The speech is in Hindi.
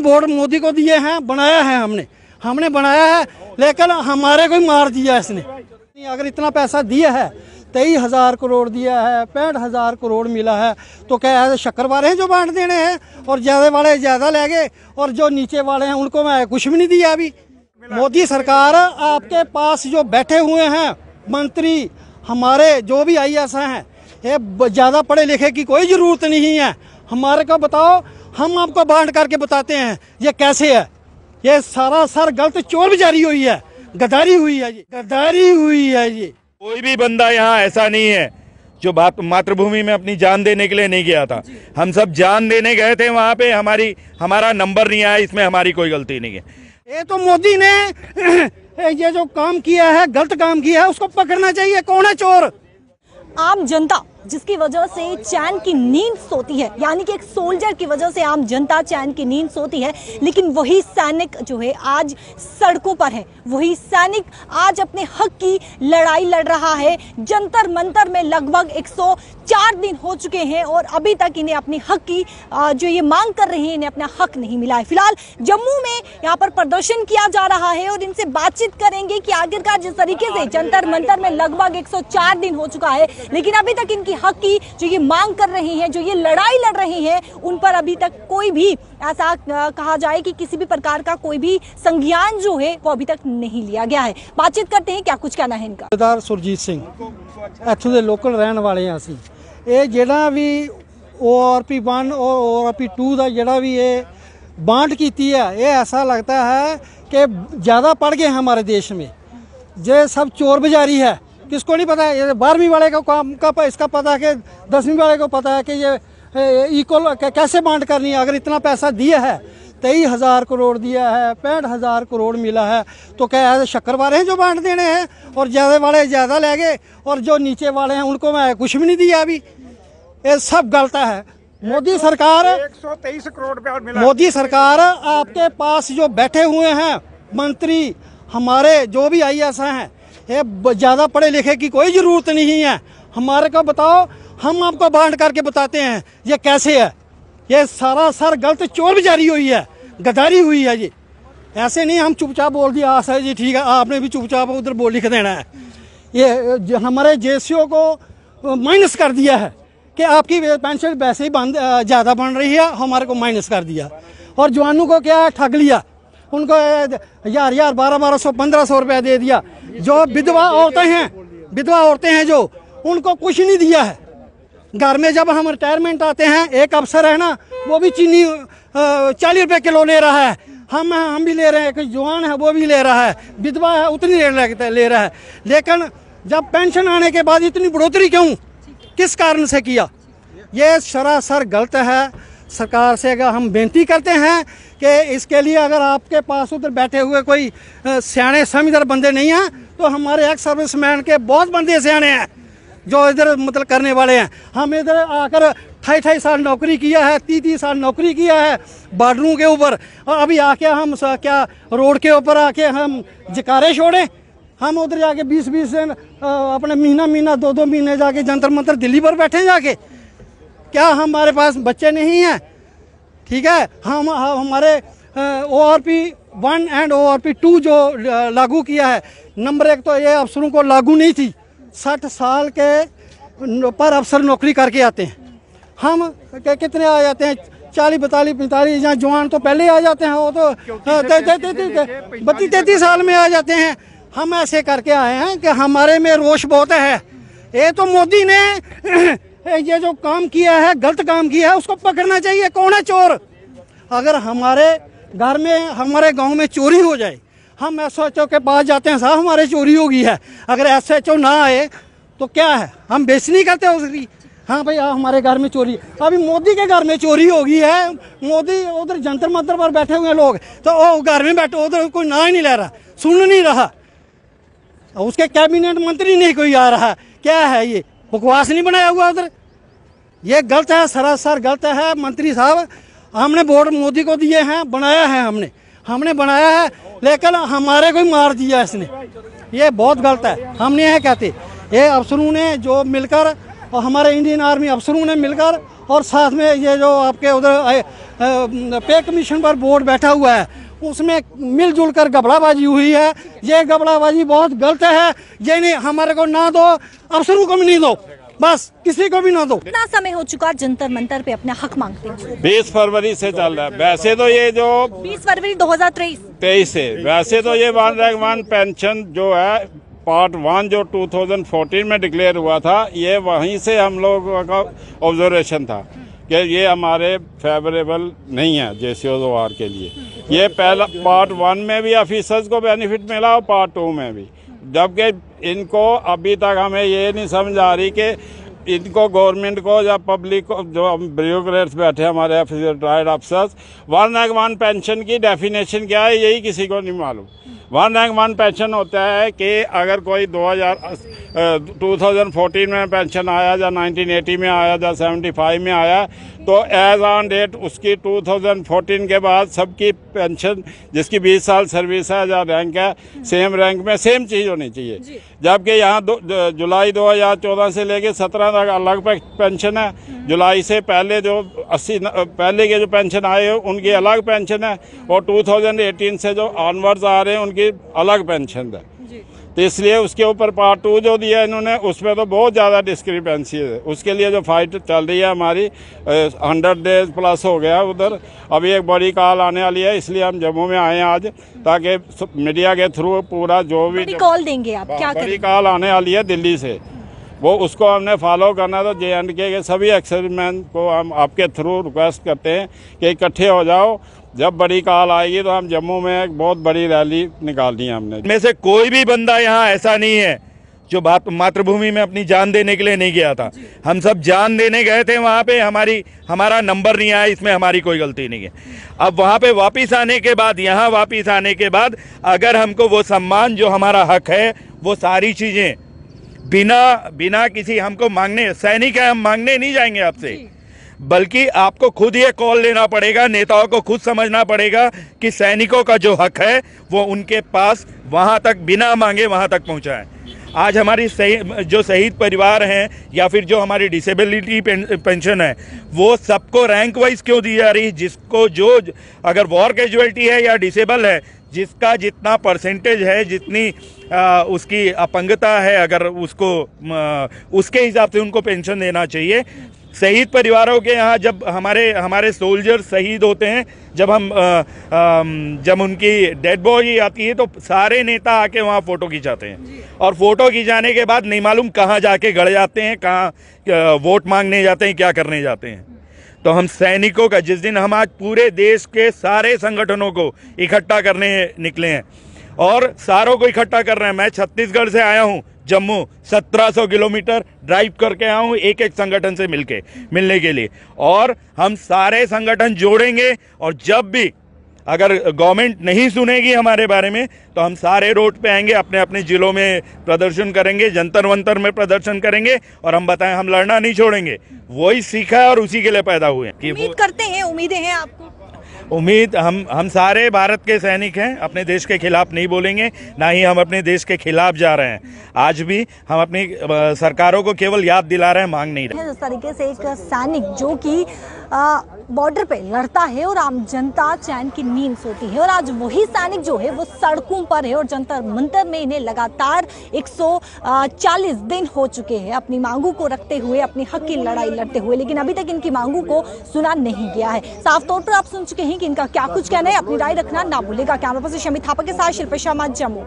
वोट मोदी को दिए हैं, बनाया है हमने बनाया है, लेकिन हमारे को ही मार दिया इसने। अगर इतना पैसा दिया है, 23,000 करोड़ दिया है, 65,000 करोड़ मिला है, तो क्या ऐसे शक्कर वाले हैं जो बांट देने हैं, और ज़्यादा वाले ज़्यादा ले गए और जो नीचे वाले हैं उनको मैं कुछ भी नहीं दिया अभी। मोदी सरकार आपके पास जो बैठे हुए हैं मंत्री, हमारे जो भी IAS हैं, ये ज़्यादा पढ़े लिखे की कोई ज़रूरत नहीं है। हमारे को बताओ, हम आपको बांट करके बताते हैं ये कैसे है। ये सरासर गलत चोर बाजारी हुई है, गद्दारी हुई है, गद्दारी हुई है। ये कोई भी बंदा यहाँ ऐसा नहीं है जो मातृभूमि में अपनी जान देने के लिए नहीं गया था। हम सब जान देने गए थे वहाँ पे, हमारा नंबर नहीं आया, इसमें हमारी कोई गलती नहीं है। ये तो मोदी ने ये जो काम किया है, गलत काम किया है, उसको पकड़ना चाहिए। कौन है चोर? आम जनता जिसकी वजह से चैन की नींद सोती है, यानी कि एक सोल्जर की वजह से आम जनता चैन की नींद सोती है, लेकिन वही सैनिक जो है आज सड़कों पर है। वही सैनिक आज अपने हक की लड़ाई लड़ रहा है। जंतर मंतर में लगभग 104 दिन हो चुके हैं और अभी तक इन्हें अपनी हक की जो ये मांग कर रहे हैं, इन्हें अपना हक नहीं मिला है। फिलहाल जम्मू में यहाँ पर प्रदर्शन किया जा रहा है और इनसे बातचीत करेंगे कि आखिरकार जिस तरीके से जंतर मंतर में लगभग 104 दिन हो चुका है, लेकिन अभी तक इनकी हक की जो ये मांग कर रहे हैं, जो ये लड़ाई लड़ रहे हैं, उन पर अभी तक कोई भी ऐसा कहा जाए कि किसी भी प्रकार का कोई भी संज्ञान जो है वो अभी तक नहीं लिया गया है। बातचीत करते हैं, क्या कुछ कहना है इनका। सरदार सुरजीत सिंह इत्थों दे लोकल रहने वाले हैं ਅਸੀਂ। ਇਹ ਜਿਹੜਾ ਵੀ ORP 1 और ORP 2 ਦਾ ਜਿਹੜਾ ਵੀ ਇਹ बांट कीती है, ये ऐसा लगता है कि ज़्यादा पड़ गए हमारे देश में। ये सब चोर बाजारी है, किसको नहीं पता है। ये 12वीं वाले को काम का इसका पता है कि 10वीं वाले को पता है कि ये इक्वल कैसे बांट करनी है। अगर इतना पैसा दिया है, 23,000 करोड़ दिया है, 65,000 करोड़ मिला है, तो क्या ऐसे शक्कर वाले हैं जो बांट देने हैं, और ज़्यादा वाले ज़्यादा ले गए और जो नीचे वाले हैं उनको मैं कुछ भी नहीं दिया अभी। ये सब गलत है। मोदी सरकार 123 करोड़ रुपया मिला। मोदी सरकार आपके पास जो बैठे हुए हैं मंत्री, हमारे जो भी IAS हैं, ये ज़्यादा पढ़े लिखे की कोई ज़रूरत नहीं है। हमारे को बताओ, हम आपको बांट करके बताते हैं ये कैसे है। ये सरासर गलत चोर बाजारी हुई है, गद्दारी हुई है। ये ऐसे नहीं हम चुपचाप बोल दिया आस है जी ठीक है, आपने भी चुपचाप उधर बोल लिख देना है। ये हमारे JCO को माइनस कर दिया है कि आपकी पेंशन वैसे ही ज़्यादा बन रही है, हमारे को माइनस कर दिया। और जवानों को क्या ठग लिया, उनको 1,000 1,200 1,500 रुपया दे दिया। जो विधवा औरतें हैं जो, उनको कुछ नहीं दिया है। घर में जब हम रिटायरमेंट आते हैं, एक अफसर है ना, वो भी चीनी 40 रुपये किलो ले रहा है, हम भी ले रहे हैं। एक जवान है वो भी ले रहा है, विधवा है उतनी ले रहा है। लेकिन जब पेंशन आने के बाद इतनी बढ़ोतरी क्यों, किस कारण से किया? ये सरासर गलत है। सरकार से अगर हम बेनती करते हैं कि इसके लिए अगर आपके पास उधर बैठे हुए कोई सियाने समझदार बंदे नहीं हैं, तो हमारे एक्स सर्विसमैन के बहुत बंदे सियाने हैं जो इधर मतलब करने वाले हैं। हम इधर आकर 28 साल नौकरी किया है, 30 साल नौकरी किया है बॉर्डरों के ऊपर, और अभी आके हम क्या रोड के ऊपर आके हम जकारे छोड़ें? हम उधर जाके 20-20 दिन अपने महीना 2-2 महीने जाके जंतर मंतर दिल्ली पर बैठे जाके। क्या हमारे पास बच्चे नहीं हैं? ठीक है, हम हमारे ORP 1 और ORP 2 जो लागू किया है, नंबर 1 तो ये अफसरों को लागू नहीं थी। 60 साल के पर अफसर नौकरी करके आते हैं। हम कितने आ जाते हैं? 40 42 45, जहाँ जवान तो पहले आ जाते हैं, वो तो 32-33 साल में आ जाते हैं। हम ऐसे करके आए हैं कि हमारे में रोष बहुत है। ये तो मोदी ने ये जो काम किया है, गलत काम किया है, उसको पकड़ना चाहिए। कौन है चोर? अगर हमारे घर में, हमारे गांव में चोरी हो जाए, हम SHO के पास जाते हैं, साहब हमारे चोरी हो गई है। अगर SHO ना आए तो क्या है, हम बेइज्जती नहीं करते उसकी। हाँ भाई हमारे घर में चोरी, अभी मोदी के घर में चोरी हो गई है। मोदी उधर जंतर मंतर पर बैठे हुए लोग, तो वो घर में बैठे, उधर कोई ना ही नहीं ले रहा, सुन नहीं रहा, उसके कैबिनेट मंत्री नहीं कोई आ रहा। क्या है ये, बकवास नहीं बनाया हुआ उधर? ये गलत है, सरासर गलत है। मंत्री साहब, हमने वोट मोदी को दिए हैं, बनाया है हमने बनाया है, लेकिन हमारे को ही मार दिया इसने। ये बहुत गलत है। हम नहीं है कहते, ये अफसरों ने जो मिलकर, और हमारे इंडियन आर्मी अफसरों ने मिलकर और साथ में ये जो आपके उधर पे कमीशन पर बोर्ड बैठा हुआ है, उसमें मिलजुल कर गबड़ाबाजी हुई है। ये गबड़ाबाजी बहुत गलत है। ये नहीं, हमारे को ना दो, अफसरों को भी नहीं दो, बस किसी को भी ना दो। कितना समय हो चुका जंतर मंतर पे अपने हक मांगते हैं? 20 फरवरी से चल रहा है। वैसे तो ये जो 20 फरवरी 2023 से, वैसे तो ये 1 रैंक 1 पेंशन जो है पार्ट 1 जो 2014 में डिक्लेयर हुआ था, ये वहीं से हम लोगों का ऑब्जर्वेशन था कि ये हमारे फेवरेबल नहीं है JCOR के लिए। ये पहला पार्ट 1 में भी ऑफिसर्स को बेनिफिट मिला और पार्ट 2 में भी, जबकि इनको अभी तक हमें ये नहीं समझ आ रही कि इनको गवर्नमेंट को या पब्लिक को, जो ब्यूरोक्रेट्स बैठे हमारे रिटायर्ड अफसर्स, 1 रैंक 1 पेंशन की डेफिनेशन क्या है यही किसी को नहीं मालूम। 1 रैंक 1 पेंशन होता है कि अगर कोई 2014 में पेंशन आया या 1980 में आया या 75 में आया, तो एज ऑन डेट उसकी 2014 के बाद सबकी पेंशन जिसकी 20 साल सर्विस है या रैंक है, सेम रैंक में सेम चीज़ होनी चाहिए। जबकि यहाँ जुलाई 2014 से लेके 17 तक अलग पेंशन है। जुलाई से पहले जो 80 पहले के जो पेंशन आए उनकी अलग पेंशन है, और 2018 से जो ऑनवर्ड्स आ रहे हैं उनकी अलग पेंशन है। तो इसलिए उसके ऊपर पार्ट 2 जो दिया इन्होंने, उसमें तो बहुत ज़्यादा डिस्क्रिपेंसी है। उसके लिए जो फाइट चल रही है हमारी, 100 डेज प्लस हो गया उधर। अभी एक बड़ी कॉल आने वाली है, इसलिए हम जम्मू में आए हैं आज, ताकि मीडिया के थ्रू पूरा जो भी कॉल देंगे आप, क्या बड़ी कॉल आने वाली है दिल्ली से, वो उसको हमने फॉलो करना। तो JNK के सभी एक्सरमैन को हम आपके थ्रू रिक्वेस्ट करते हैं कि इकट्ठे हो जाओ। जब बड़ी कॉल आएगी तो हम जम्मू में एक बहुत बड़ी रैली निकालनी है हमने। में से कोई भी बंदा यहाँ ऐसा नहीं है जो मातृभूमि में अपनी जान देने के लिए नहीं गया था। हम सब जान देने गए थे वहाँ पे, हमारा नंबर नहीं आया, इसमें हमारी कोई गलती नहीं है। अब वहाँ पे वापिस आने के बाद, यहाँ वापिस आने के बाद, अगर हमको वो सम्मान जो हमारा हक है, वो सारी चीज़ें बिना किसी हमको मांगने, सैनिक है हम मांगने नहीं जाएंगे आपसे, बल्कि आपको खुद ये कॉल लेना पड़ेगा, नेताओं को खुद समझना पड़ेगा कि सैनिकों का जो हक है वो उनके पास वहाँ तक बिना मांगे वहाँ तक पहुँचाएं। आज हमारी जो शहीद परिवार हैं या फिर जो हमारी डिसेबिलिटी पेंशन है, वो सबको रैंक वाइज क्यों दी जा रही है? जिसको जो अगर वॉर कैजुअलिटी है या डिसेबल है, जिसका जितना परसेंटेज है, जितनी उसकी अपंगता है, अगर उसके हिसाब से उनको पेंशन देना चाहिए। शहीद परिवारों के यहाँ जब हमारे सोल्जर शहीद होते हैं, जब उनकी डेड बॉडी आती है, तो सारे नेता आके वहाँ फ़ोटो खिंचाते हैं, और फ़ोटो खिंचाने के बाद नहीं मालूम कहाँ जाके गड़ जाते हैं, कहाँ वोट मांगने जाते हैं, क्या करने जाते हैं। तो हम सैनिकों का, जिस दिन हम आज पूरे देश के सारे संगठनों को इकट्ठा करने निकले हैं और सारों को इकट्ठा कर रहे हैं। मैं छत्तीसगढ़ से आया हूँ, जम्मू 1700 किलोमीटर ड्राइव करके आया हूँ एक संगठन से मिलने के लिए, और हम सारे संगठन जोड़ेंगे। और जब भी अगर गवर्नमेंट नहीं सुनेगी हमारे बारे में, तो हम सारे रोड पे आएंगे, अपने अपने जिलों में प्रदर्शन करेंगे, जंतर मंतर में प्रदर्शन करेंगे, और हम बताएं हम लड़ना नहीं छोड़ेंगे। वही सीखा है और उसी के लिए पैदा हुए हैं। उम्मीद करते हैं, उम्मीदें हैं आपको? उम्मीद, हम सारे भारत के सैनिक हैं, अपने देश के खिलाफ नहीं बोलेंगे, ना ही हम अपने देश के खिलाफ जा रहे हैं। आज भी हम अपनी सरकारों को केवल याद दिला रहे हैं, मांग नहीं रहे। इस तरीके से एक सैनिक जो कि बॉर्डर पे लड़ता है और आम जनता चैन की नींद सोती है, और आज वही सैनिक जो है वो सड़कों पर है, और जंतर मंतर में इन्हें लगातार 140 दिन हो चुके हैं अपनी मांगों को रखते हुए, अपनी हक की लड़ाई लड़ते हुए, लेकिन अभी तक इनकी मांगों को सुना नहीं गया है। साफ तौर पर आप सुन चुके हैं कि इनका क्या कुछ कहना है। अपनी राय रखना ना भूलेगा। कैमरा पर्सन शमी थापा के साथ शिल्पा शर्मा, जम्मू।